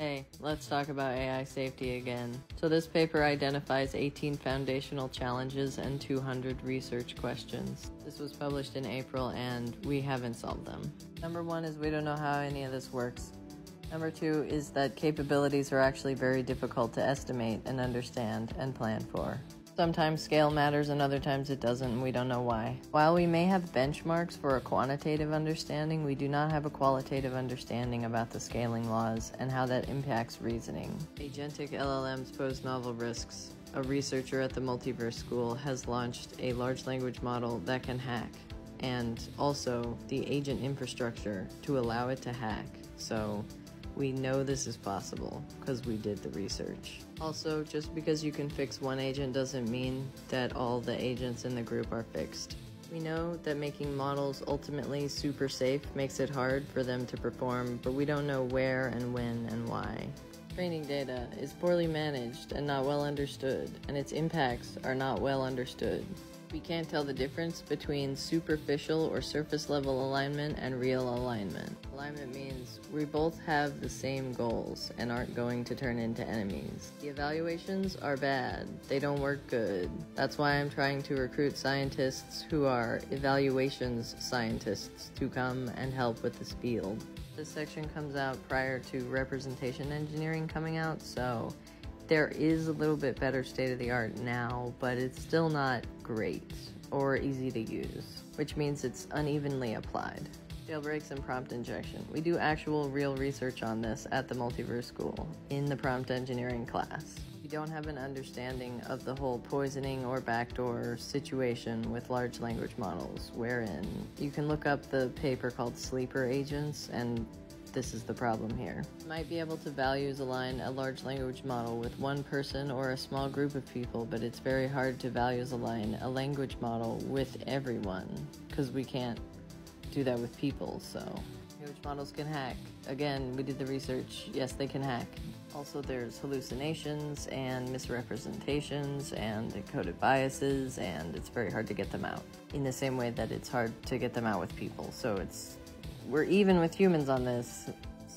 Hey, let's talk about AI safety again. So this paper identifies 18 foundational challenges and 200 research questions. This was published in April and we haven't solved them. Number 1 is we don't know how any of this works. Number 2 is that capabilities are actually very difficult to estimate and understand and plan for. Sometimes scale matters and other times it doesn't, and we don't know why. While we may have benchmarks for a quantitative understanding, we do not have a qualitative understanding about the scaling laws and how that impacts reasoning. Agentic LLMs pose novel risks. A researcher at the Multiverse School has launched a large language model that can hack, and also the agent infrastructure to allow it to hack. So we know this is possible because we did the research. Also, just because you can fix one agent doesn't mean that all the agents in the group are fixed. We know that making models ultimately super safe makes it hard for them to perform, but we don't know where and when and why. Training data is poorly managed and not well understood, and its impacts are not well understood. We can't tell the difference between superficial or surface level alignment and real alignment. Alignment means we both have the same goals and aren't going to turn into enemies. The evaluations are bad. They don't work good. That's why I'm trying to recruit scientists who are evaluations scientists to come and help with this field. This section comes out prior to representation engineering coming out, so there is a little bit better state-of-the-art now, but it's still not great or easy to use, which means it's unevenly applied. Jailbreaks and prompt injection. We do actual real research on this at the Multiverse School in the prompt engineering class. We don't have an understanding of the whole poisoning or backdoor situation with large language models, wherein you can look up the paper called Sleeper Agents, and this is the problem here. You might be able to values align a large language model with one person or a small group of people, but it's very hard to values align a language model with everyone, because we can't do that with people, so. Language models can hack. Again, we did the research. Yes, they can hack. Also, there's hallucinations and misrepresentations and encoded biases, and it's very hard to get them out. In the same way that it's hard to get them out with people, so we're even with humans on this.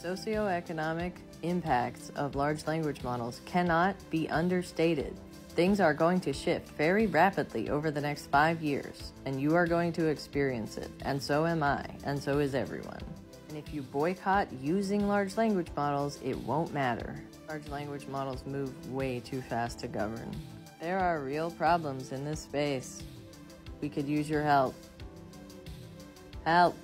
Socioeconomic impacts of large language models cannot be understated. Things are going to shift very rapidly over the next 5 years, and you are going to experience it, and so am I, and so is everyone. And if you boycott using large language models, it won't matter. Large language models move way too fast to govern. There are real problems in this space. We could use your help. Help!